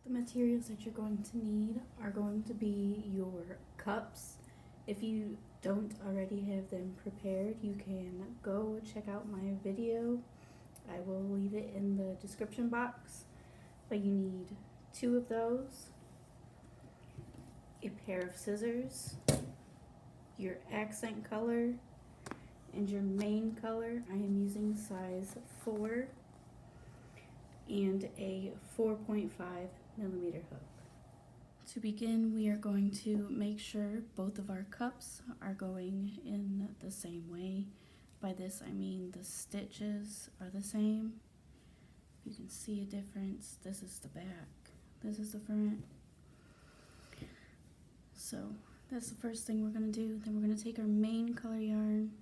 The materials that you're going to need are going to be your cups. If you don't already have them prepared, you can go check out my video. I will leave it in the description box. But you need 2 of those, a pair of scissors, your accent color, and your main color. I am using size 4 and a 4.5 millimeter hook. To begin, we are going to make sure both of our cups are going in the same way. By this I mean the stitches are the same. You can see a difference. This is the back, this is the front. So that's the first thing we're going to do. Then we're going to take our main color yarn,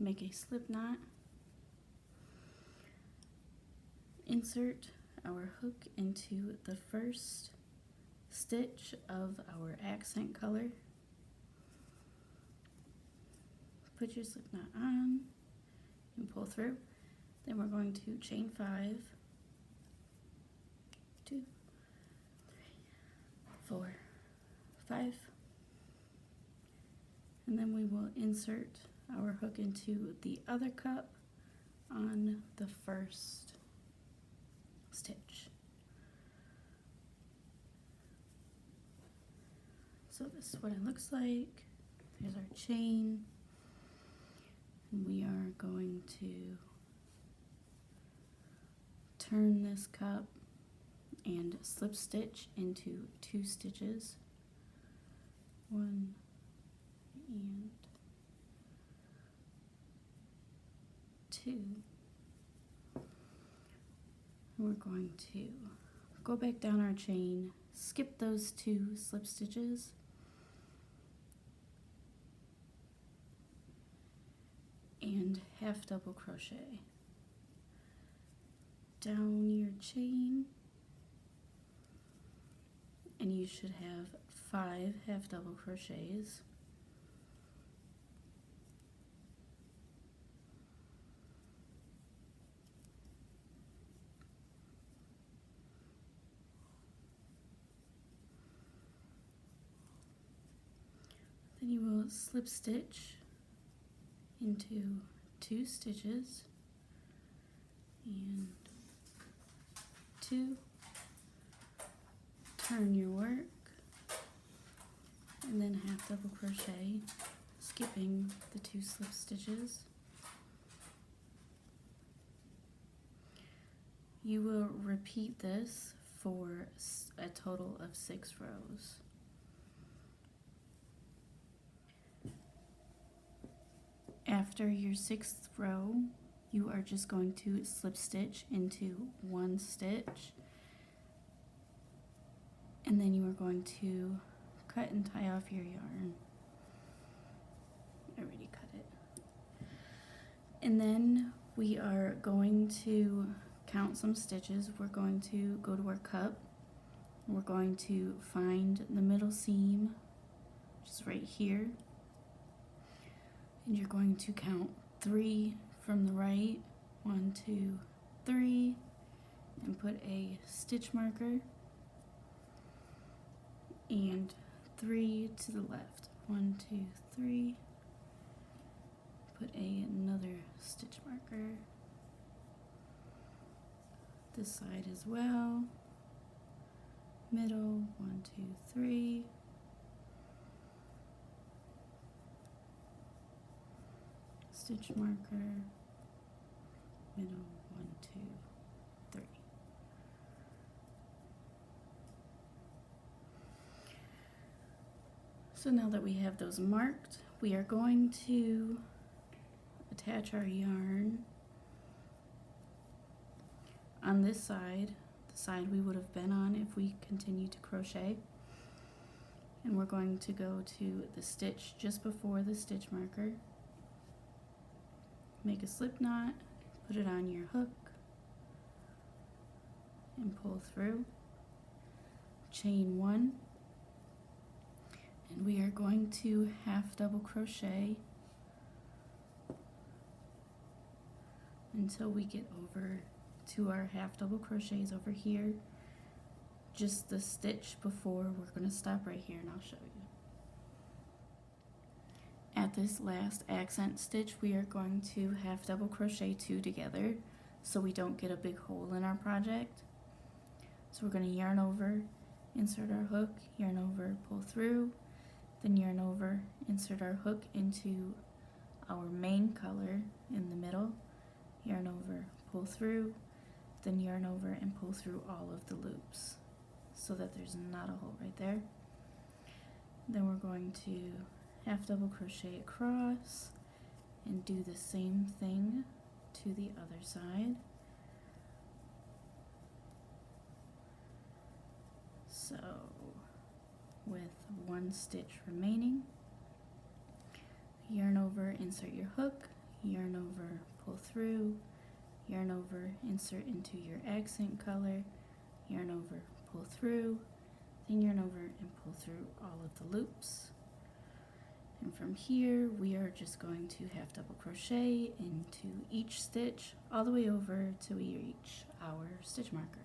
make a slip knot, insert our hook into the first stitch of our accent color, put your slip knot on and pull through. Then we're going to chain 5, 2, 3, 4, 5, and then we will insert our hook into the other cup on the first stitch. So this is what it looks like. There's our chain, and we are going to turn this cup and slip stitch into 2 stitches, 1 and 2. We're going to go back down our chain, skip those 2 slip stitches, and half double crochet down your chain, and you should have 5 half double crochets. Then you will slip stitch into 2 stitches and 2, turn your work, and then half double crochet, skipping the 2 slip stitches. You will repeat this for a total of 6 rows. After your 6th row, you are just going to slip stitch into 1 stitch, and then you are going to cut and tie off your yarn. I already cut it. And then we are going to count some stitches. We're going to go to our cup. We're going to find the middle seam, which is right here. And you're going to count 3 from the right, 1, 2, 3, and put a stitch marker, and 3 to the left, 1, 2, 3, put another stitch marker, this side as well, middle, 1, 2, 3, stitch marker, middle, 1, 2, 3. So now that we have those marked, we are going to attach our yarn on this side, the side we would have been on if we continued to crochet. And we're going to go to the stitch just before the stitch marker, make a slip knot, put it on your hook, and pull through, chain 1, and we are going to half double crochet until we get over to our half double crochets over here, just the stitch before. We're going to stop right here and I'll show you. At this last accent stitch, we are going to half double crochet 2 together so we don't get a big hole in our project. So we're going to yarn over, insert our hook, yarn over, pull through, then yarn over, insert our hook into our main color in the middle, yarn over, pull through, then yarn over and pull through all of the loops so that there's not a hole right there. Then we're going to half double crochet across and do the same thing to the other side. So with 1 stitch remaining, yarn over, insert your hook, yarn over, pull through, yarn over, insert into your accent color, yarn over, pull through, then yarn over and pull through all of the loops. And from here we are just going to half double crochet into each stitch all the way over till we reach our stitch marker.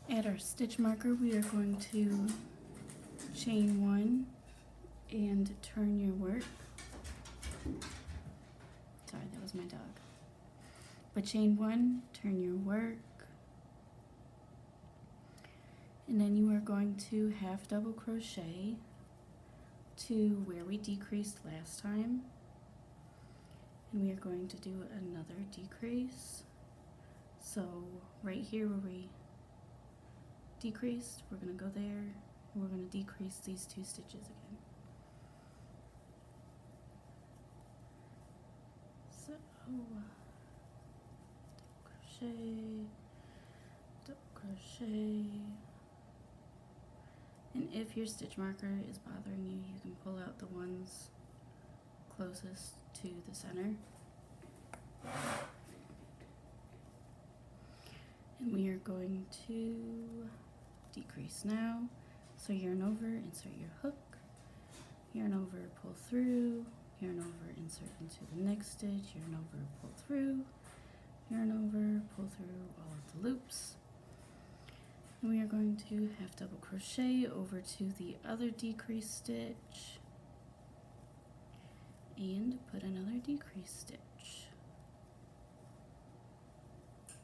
At our stitch marker we are going to chain 1 and turn your work. Sorry, that was my dog. But chain 1, turn your work, and then you are going to half double crochet to where we decreased last time, and we are going to do another decrease. So right here where we decreased, we're going to go there and we're going to decrease these 2 stitches again. So double crochet, and if your stitch marker is bothering you, you can pull out the ones closest to the center. And we are going to decrease now. So yarn over, insert your hook, yarn over, pull through, yarn over, insert into the next stitch, yarn over, pull through, yarn over, pull through all of the loops. And we are going to half double crochet over to the other decrease stitch and put another decrease stitch.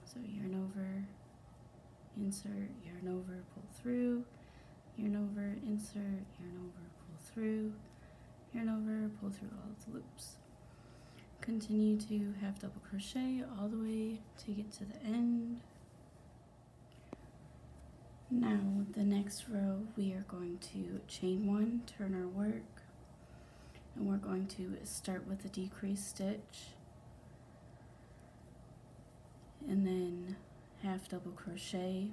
So yarn over, insert, yarn over, pull through, yarn over, insert, yarn over, pull through, yarn over, pull through all of the loops. Continue to half double crochet all the way to get to the end. Now the next row we are going to chain 1, turn our work, and we're going to start with a decrease stitch and then half double crochet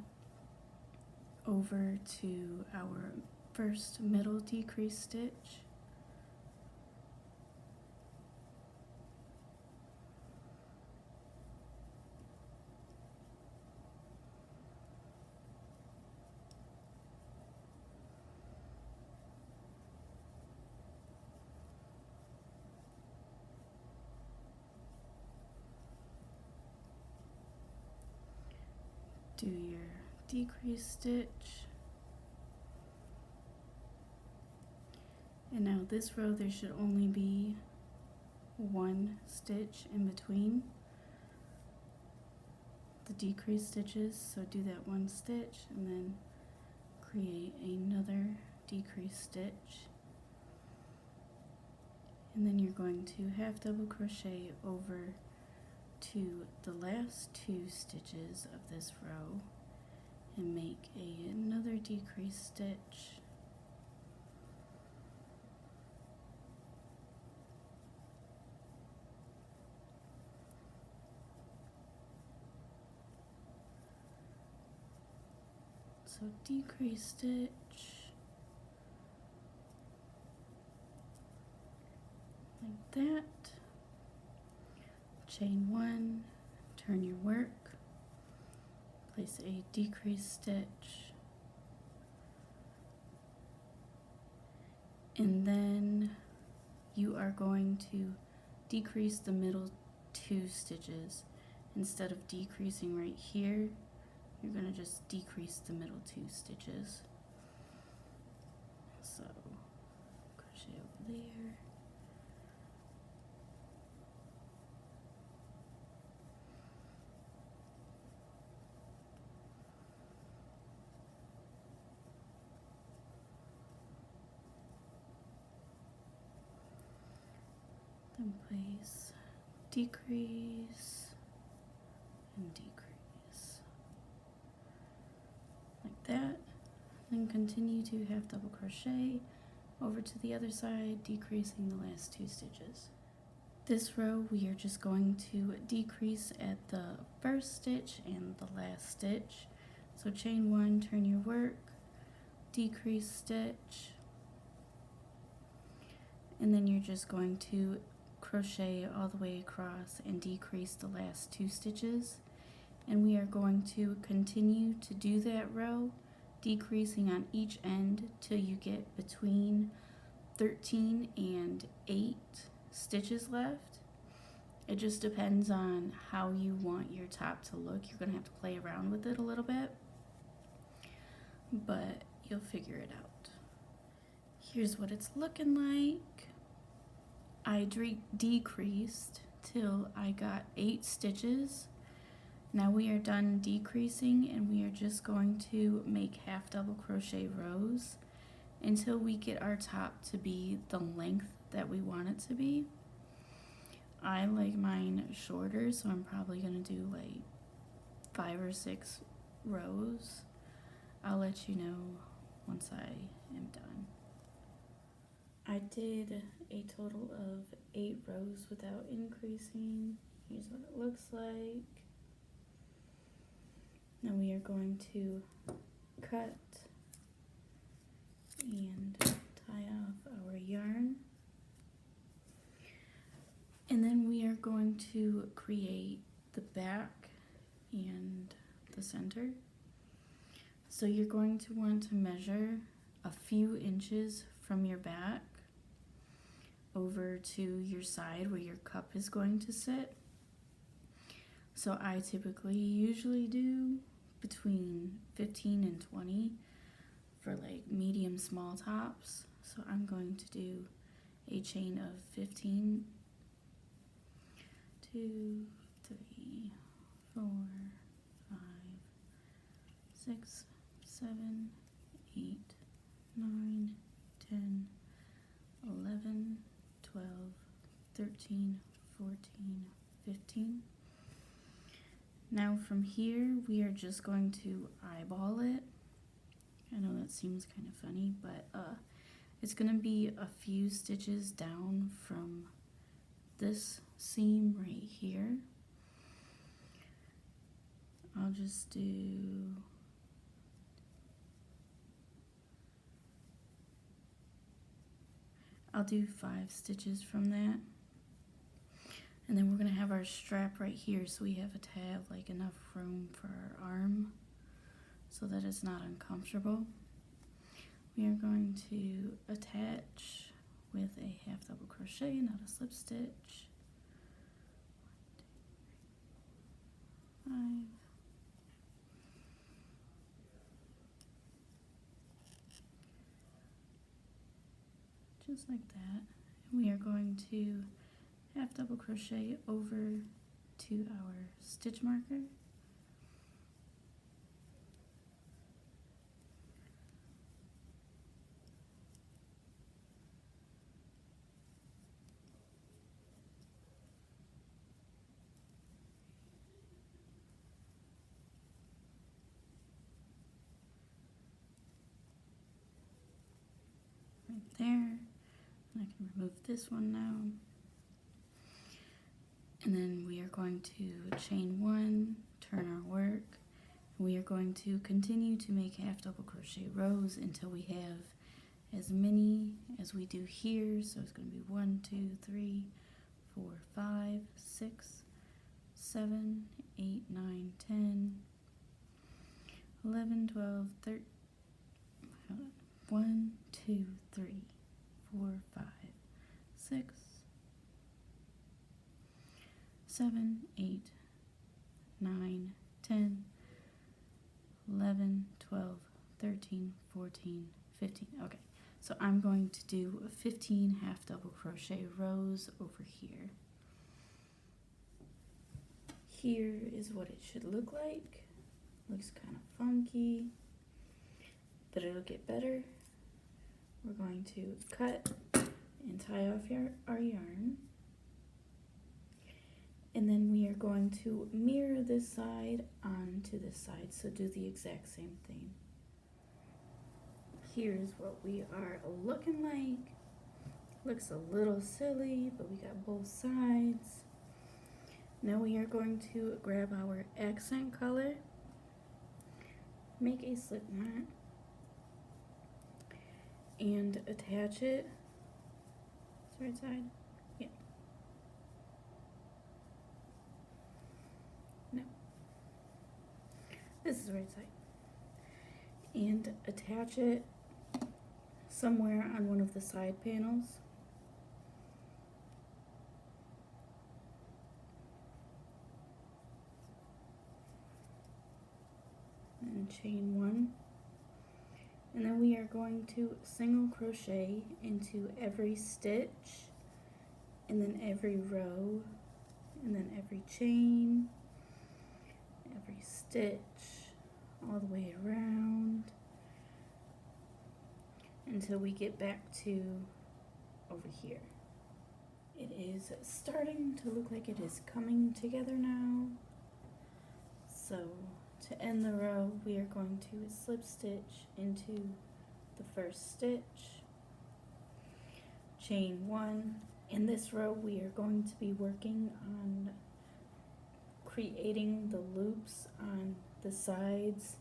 over to our first middle decrease stitch, do your decrease stitch, and now this row there should only be 1 stitch in between the decrease stitches, so do that 1 stitch and then create another decrease stitch, and then you're going to half double crochet over to the last 2 stitches of this row and make another decrease stitch, so decrease stitch, like that, chain 1, turn your work, place a decrease stitch, and then you are going to decrease the middle 2 stitches. Instead of decreasing right here, you're going to just decrease the middle 2 stitches. So crochet over there. Then place decrease and decrease like that. Then continue to half double crochet over to the other side, decreasing the last 2 stitches. This row we are just going to decrease at the first stitch and the last stitch. So chain 1, turn your work, decrease stitch, and then you're just going to crochet all the way across and decrease the last 2 stitches. And we are going to continue to do that row, decreasing on each end till you get between 13 and 8 stitches left. It just depends on how you want your top to look. You're going to have to play around with it a little bit, but you'll figure it out. Here's what it's looking like. I decreased till I got 8 stitches. Now we are done decreasing, and we are just going to make half double crochet rows until we get our top to be the length that we want it to be. I like mine shorter, so I'm probably going to do like 5 or 6 rows. I'll let you know once I am done. I did a total of 8 rows without increasing. Here's what it looks like. Now we are going to cut and tie off our yarn. And then we are going to create the back and the center. So you're going to want to measure a few inches from your back over to your side where your cup is going to sit. So I usually do between 15 and 20 for like medium small tops. So I'm going to do a chain of 15, 2, 3, 4, 5, 6, 7, 8, 9, 10, 11, 12, 13, 14, 15. Now from here, we are just going to eyeball it. I know that seems kind of funny, but it's going to be a few stitches down from this seam right here. I'll just do I'll do 5 stitches from that. And then we're going to have our strap right here, so we have to have like enough room for our arm so that it's not uncomfortable. We are going to attach with a half double crochet, not a slip stitch. 1, 2, 3, 4, 5. Just like that. And we are going to half double crochet over to our stitch marker. Right there. And I can remove this one now. And then we are going to chain 1, turn our work, and we are going to continue to make half double crochet rows until we have as many as we do here. So it's going to be 1, 2, 3, 4, 5, 6, 7, 8, 9, 10, 11, 12, 13, 1, 2, 3, 4, 5, 6, 7, 8, 9, 10, 11, 12, 13, 14, 15. Okay, so I'm going to do 15 half double crochet rows over here. Here is what it should look like. Looks kind of funky, but it'll get better. We're going to cut and tie off our yarn. And then we are going to mirror this side onto this side, so do the exact same thing. Here's what we are looking like. Looks a little silly, but we got both sides. Now we are going to grab our accent color, make a slip knot, and attach it. Is right side? Yeah. No. This is the right side. And attach it somewhere on one of the side panels. And chain one. And then we are going to single crochet into every stitch, and then every row, and then every chain, every stitch, all the way around until we get back to over here. It is starting to look like it is coming together now. So to end the row, we are going to slip stitch into the first stitch, chain one. In this row, we are going to be working on creating the loops on the sides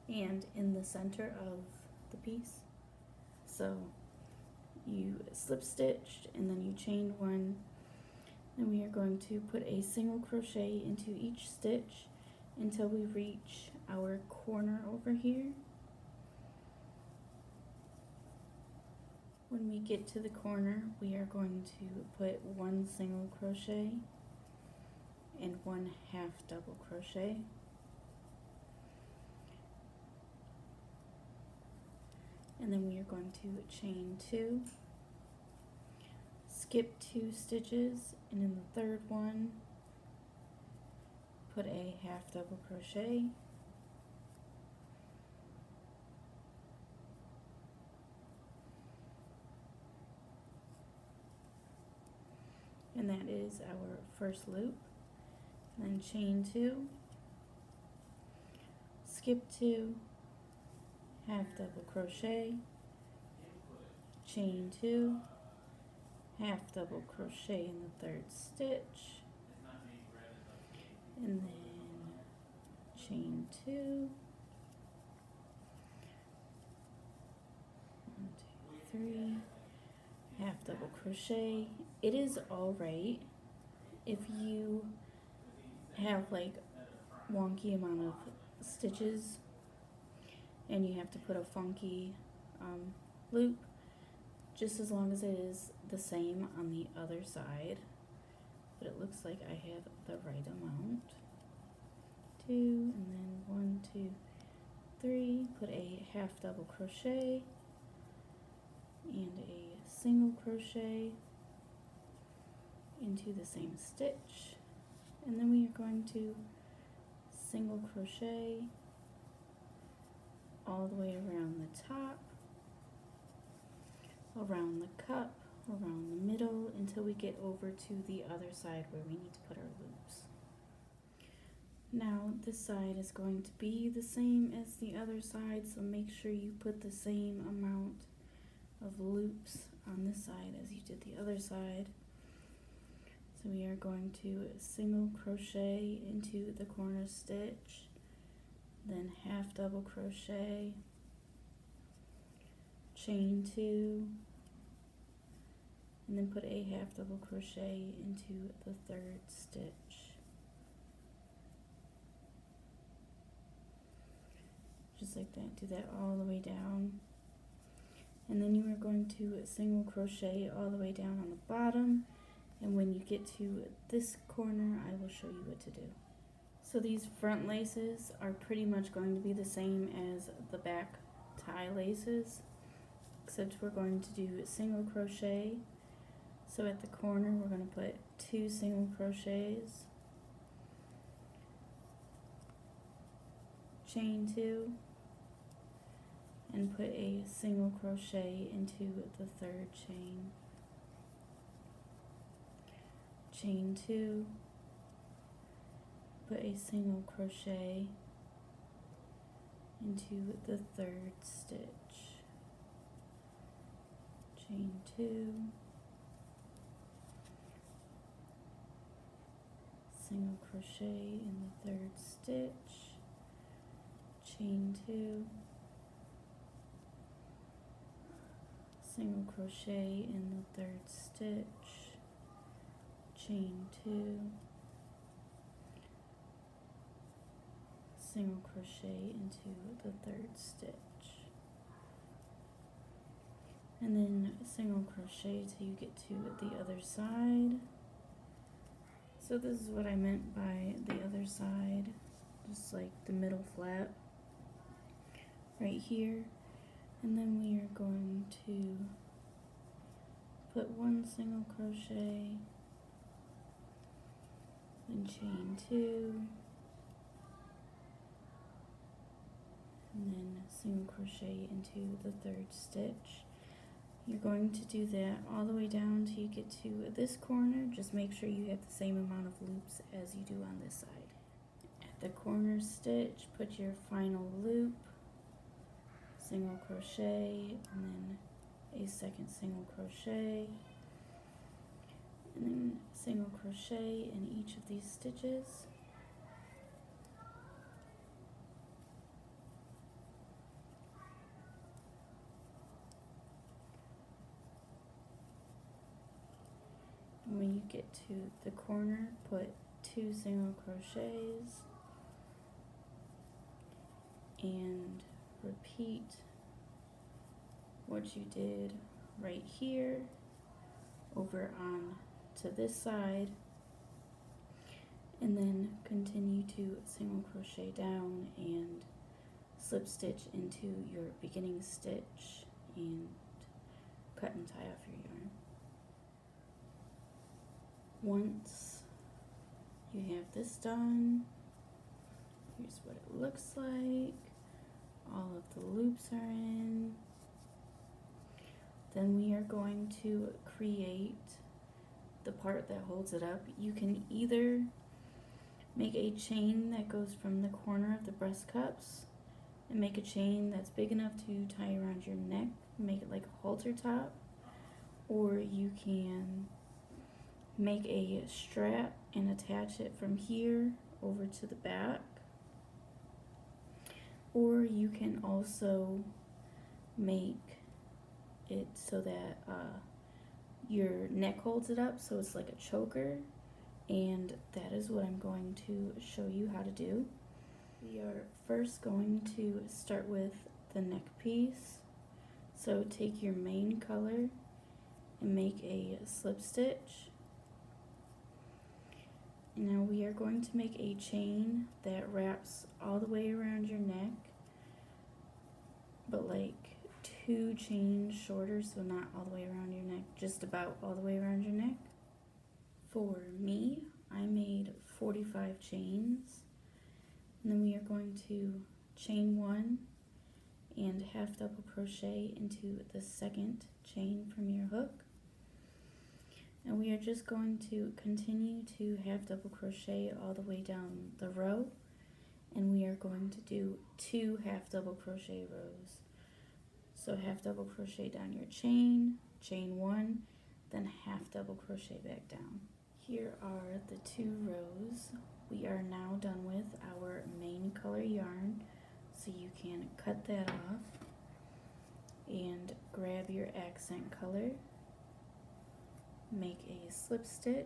and in the center of the piece. So you slip stitched and then you chain one, and we are going to put a single crochet into each stitch until we reach our corner over here. When we get to the corner, we are going to put one single crochet and one half double crochet. And then we are going to chain two, skip 2 stitches, and in the third one, put a half double crochet, and that is our first loop. And then chain 2, skip 2, half double crochet, chain 2, half double crochet in the third stitch, and then chain 2, 1, 2, 3, half double crochet. It is alright if you have like wonky amount of stitches and you have to put a funky loop, just as long as it is the same on the other side. But it looks like I have the right amount. 2, and then 1, 2, 3, put a half double crochet and a single crochet into the same stitch, and then we are going to single crochet all the way around the top, around the cup, around the middle, until we get over to the other side where we need to put our loops. Now this side is going to be the same as the other side, so make sure you put the same amount of loops on this side as you did the other side. So we are going to single crochet into the corner stitch, then half double crochet, chain 2, and then put a half double crochet into the third stitch. Just like that, do that all the way down. And then you are going to single crochet all the way down on the bottom, and when you get to this corner, I will show you what to do. So these front laces are pretty much going to be the same as the back tie laces, except we're going to do single crochet. So at the corner we're going to put 2 single crochets, chain 2, and put a single crochet into the 3rd chain, chain 2, put a single crochet into the 3rd stitch, chain 2, single crochet in the 3rd stitch, chain 2, single crochet in the 3rd stitch, chain 2, single crochet into the 3rd stitch, and then single crochet till you get to the other side. So this is what I meant by the other side, just like the middle flap right here. And then we are going to put 1 single crochet, then chain 2, and then single crochet into the 3rd stitch. You're going to do that all the way down till you get to this corner. Just make sure you have the same amount of loops as you do on this side. At the corner stitch, put your final loop, single crochet, and then a 2nd single crochet, and then single crochet in each of these stitches. And when you get to the corner, put 2 single crochets and repeat what you did right here over on to this side, and then continue to single crochet down and slip stitch into your beginning stitch and cut and tie off your yarn. Once you have this done, here's what it looks like. All of the loops are in. Then we are going to create the part that holds it up. You can either make a chain that goes from the corner of the breast cups and make a chain that's big enough to tie around your neck, make it like a halter top, or you can make a strap and attach it from here over to the back, or you can also make it so that your neck holds it up, so it's like a choker, and that is what I'm going to show you how to do. We are first going to start with the neck piece. So take your main color and make a slip stitch. And now we are going to make a chain that wraps all the way around your neck, but like 2 chains shorter, so not all the way around your neck, just about all the way around your neck. For me, I made 45 chains, and then we are going to chain 1 and half double crochet into the 2nd chain from your hook. And we are just going to continue to half double crochet all the way down the row, and we are going to do 2 half double crochet rows. So half double crochet down your chain, chain 1, then half double crochet back down. Here are the 2 rows. We are now done with our main color yarn, so you can cut that off and grab your accent color, make a slip stitch,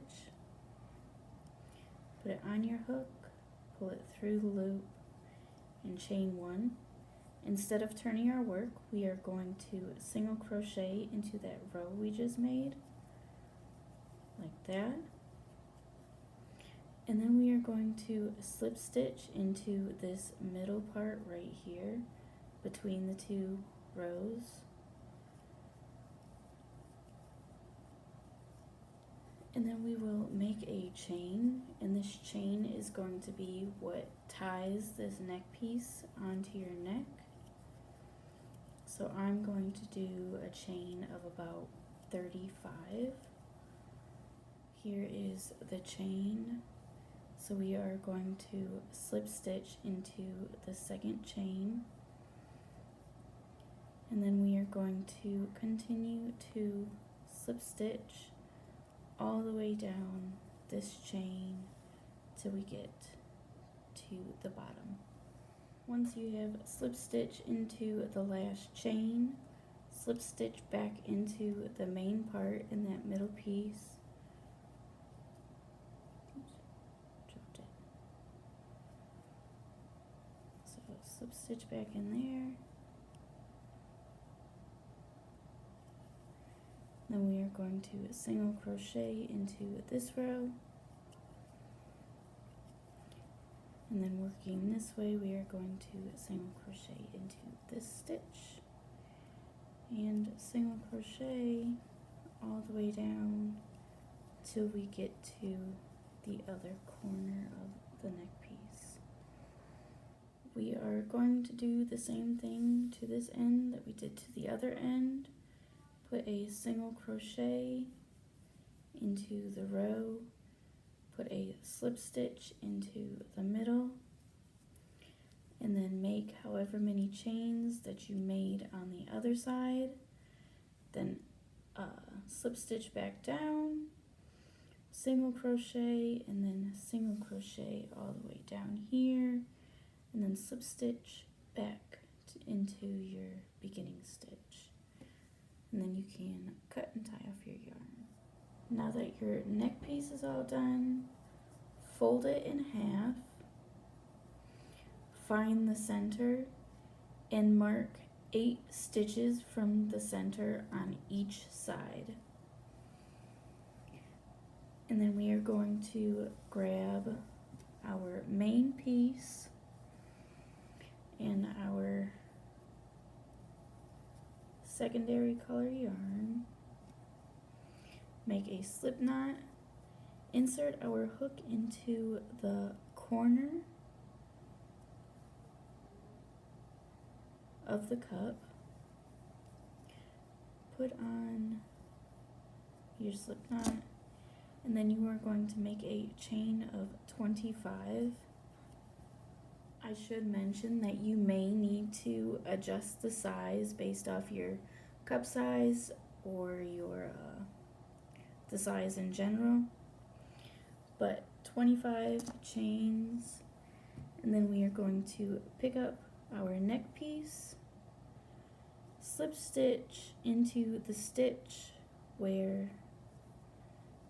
put it on your hook, pull it through the loop, and chain 1. Instead of turning our work, we are going to single crochet into that row we just made, like that. And then we are going to slip stitch into this middle part right here between the two rows. And then we will make a chain, and this chain is going to be what ties this neck piece onto your neck. So I'm going to do a chain of about 35. Here is the chain. So we are going to slip stitch into the second chain, and then we are going to continue to slip stitch all the way down this chain till we get to the bottom. Once you have slip stitch into the last chain, slip stitch back into the main part in that middle piece. Slip stitch back in there. Then we are going to single crochet into this row. And then working this way, we are going to single crochet into this stitch. And single crochet all the way down till we get to the other corner of the neck piece. We are going to do the same thing to this end that we did to the other end. Put a single crochet into the row, put a slip stitch into the middle, and then make however many chains that you made on the other side. Then slip stitch back down, single crochet, and then single crochet all the way down here, and then slip stitch back into your beginning stitch. And then you can cut and tie off your yarn. Now that your neck piece is all done, fold it in half, find the center, and mark 8 stitches from the center on each side. And then we are going to grab our main piece and our secondary color yarn, make a slip knot, insert our hook into the corner of the cup, put on your slip knot, and then you are going to make a chain of 25. I should mention that you may need to adjust the size based off your cup size or your the size in general, but 25 chains, and then we are going to pick up our neck piece, slip stitch into the stitch where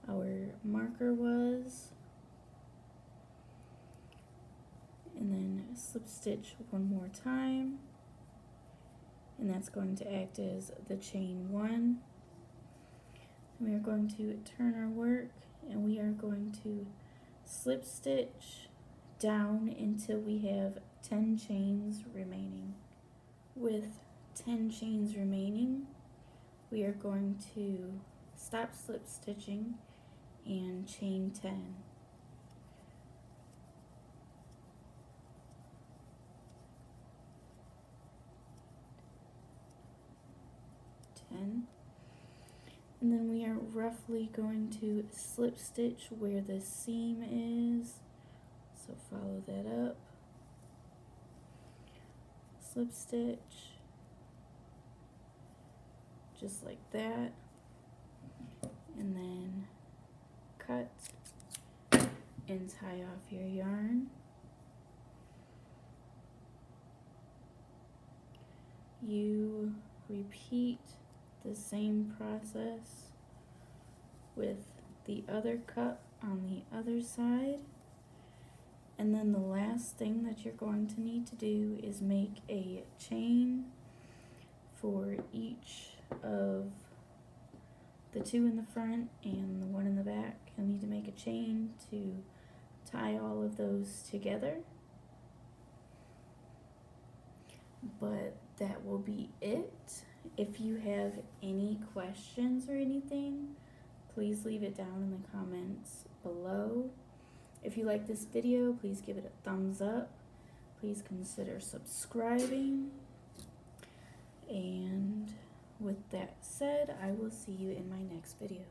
our marker was, and then slip stitch one more time, and that's going to act as the chain 1. And we are going to turn our work, and we are going to slip stitch down until we have 10 chains remaining. With 10 chains remaining, we are going to stop slip stitching and chain 10. 10. And then we are roughly going to slip stitch where the seam is, so follow that up, slip stitch just like that, and then cut and tie off your yarn. You repeat the same process with the other cup on the other side, and then the last thing that you're going to need to do is make a chain for each of the 2 in the front and the 1 in the back. You'll need to make a chain to tie all of those together. But that will be it. If you have any questions or anything, please leave it down in the comments below. If you like this video, please give it a thumbs up. Please consider subscribing. And with that said, I will see you in my next video.